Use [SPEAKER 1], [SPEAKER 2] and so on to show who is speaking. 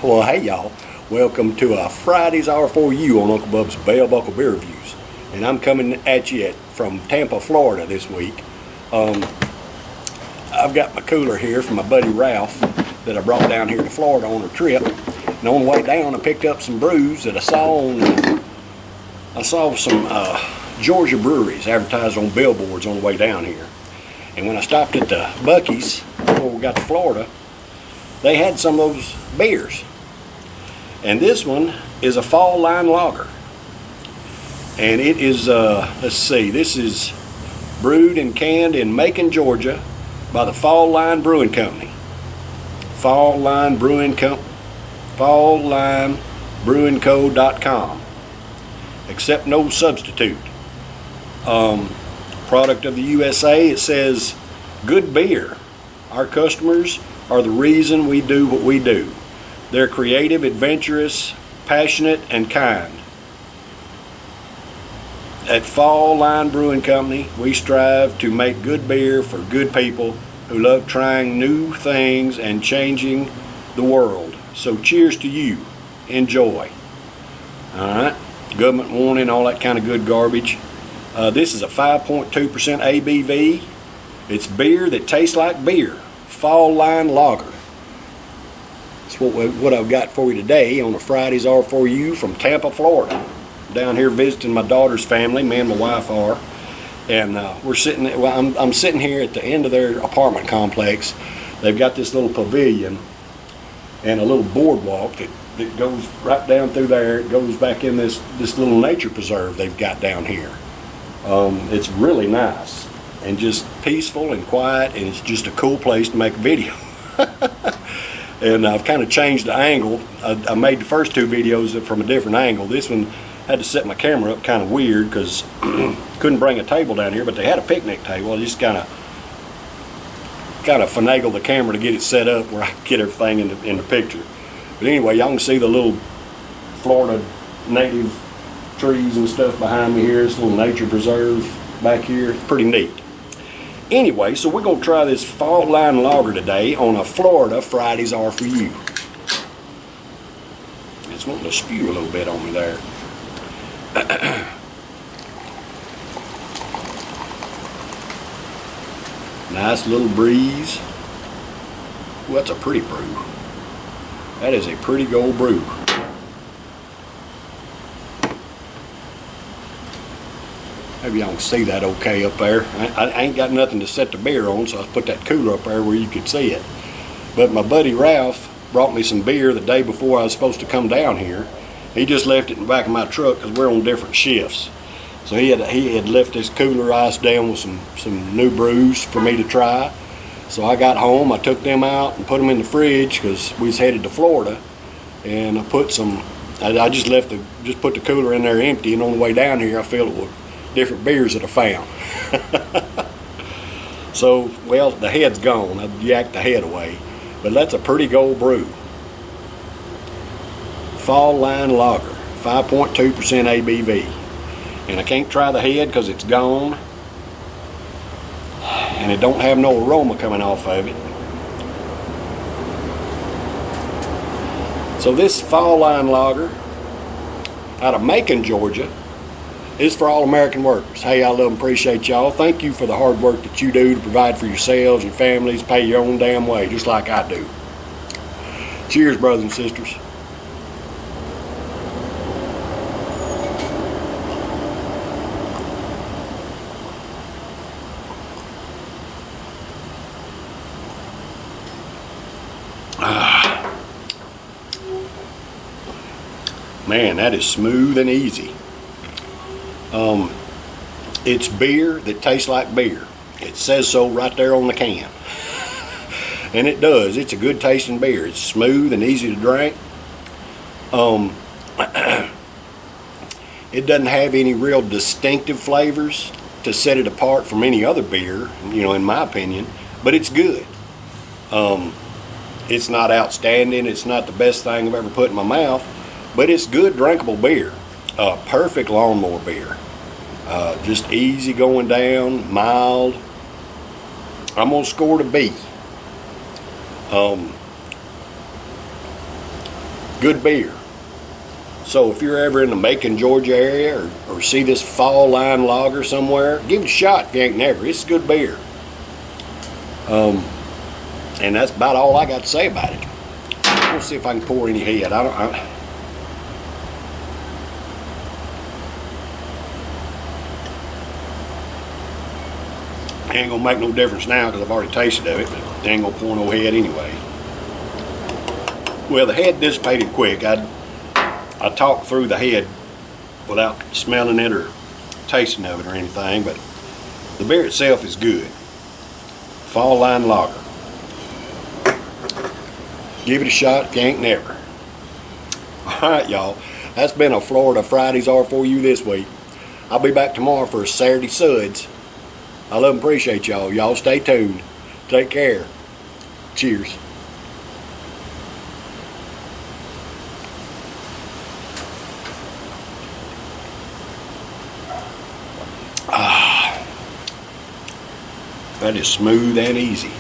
[SPEAKER 1] Well, hey y'all, welcome to Friday's R4U on Uncle Bub's Bell Buckle Beer Reviews. And I'm coming at you from Tampa, Florida this week. I've got my cooler here from my buddy Ralph that I brought down here to Florida on a trip. And on the way down I picked up some brews that I saw some Georgia breweries advertised on billboards on the way down here. And when I stopped at the Buc-ee's before we got to Florida, they had some of those beers. And this one is a fall line lager. And it is, let's see, this is brewed and canned in Macon, Georgia by the Fall Line Brewing Company. FallLineBrewingCo.com. Accept no substitute. Product of the USA, it says, good beer. Our customers are the reason we do what we do. They're creative, adventurous, passionate, and kind. At Fall Line Brewing Company, we strive to make good beer for good people who love trying new things and changing the world. So cheers to you. Enjoy. Alright, government warning, all that kind of good garbage. This is a 5.2% ABV. It's beer that tastes like beer. Fall Line Lager. That's what I've got for you today on a Friday's R4U from Tampa, Florida. Down here visiting my daughter's family, me and my wife are, and we're sitting. Well, I'm sitting here at the end of their apartment complex. They've got this little pavilion and a little boardwalk that goes right down through there. It goes back in this little nature preserve they've got down here. It's really nice and just peaceful and quiet, and it's just a cool place to make a video. And I've kind of changed the angle. I made the first two videos from a different angle. This one had to set my camera up kind of weird because couldn't bring a table down here, but they had a picnic table. I just kind of finagled the camera to get it set up where I could get everything in the picture. But anyway, y'all can see the little Florida native trees and stuff behind me here. This little nature preserve back here. It's pretty neat. Anyway, so we're going to try this Fall Line Lager today on a Florida Friday's R4U. It's wanting to spew a little bit on me there. Nice little breeze. Ooh, that's a pretty brew. That is a pretty gold brew. Maybe y'all can see that okay up there. I ain't got nothing to set the beer on, so I put that cooler up there where you could see it. But my buddy Ralph brought me some beer the day before I was supposed to come down here. He just left it in the back of my truck because we're on different shifts. So he had left his cooler ice down with some new brews for me to try. So I got home, I took them out and put them in the fridge because we was headed to Florida. And I put I just put the cooler in there empty, and on the way down here I filled it with different beers that I found. So, well, the head's gone. I yacked the head away. But that's a pretty gold brew. Fall Line Lager, 5.2% ABV. And I can't try the head because it's gone. And it don't have no aroma coming off of it. So this Fall Line Lager out of Macon, Georgia, is for all American workers. Hey, I love and appreciate y'all. Thank you for the hard work that you do to provide for yourselves, your families, pay your own damn way, just like I do. Cheers, brothers and sisters. Man, that is smooth and easy. It's beer that tastes like beer. It says so right there on the can. And it does. It's a good tasting beer. It's smooth and easy to drink. It doesn't have any real distinctive flavors to set it apart from any other beer, in my opinion, but it's good. It's not outstanding. It's not the best thing I've ever put in my mouth, but it's good drinkable beer. Perfect lawnmower beer. Just easy going down, mild. I'm gonna score it a B. good beer. So if you're ever in the Macon, Georgia area or see this fall line lager somewhere, give it a shot if you ain't never. It's good beer. And that's about all I got to say about it. We'll see if I can pour any head. I ain't gonna make no difference now because I've already tasted of it, but it ain't gonna pour no head anyway. Well, the head dissipated quick. I talked through the head without smelling it or tasting of it or anything, but the beer itself is good. Fall line lager. Give it a shot if you ain't never. Alright, y'all. That's been a Florida Fridays R4U this week. I'll be back tomorrow for a Saturday Suds. I love and appreciate y'all. Y'all stay tuned. Take care. Cheers. That is smooth and easy.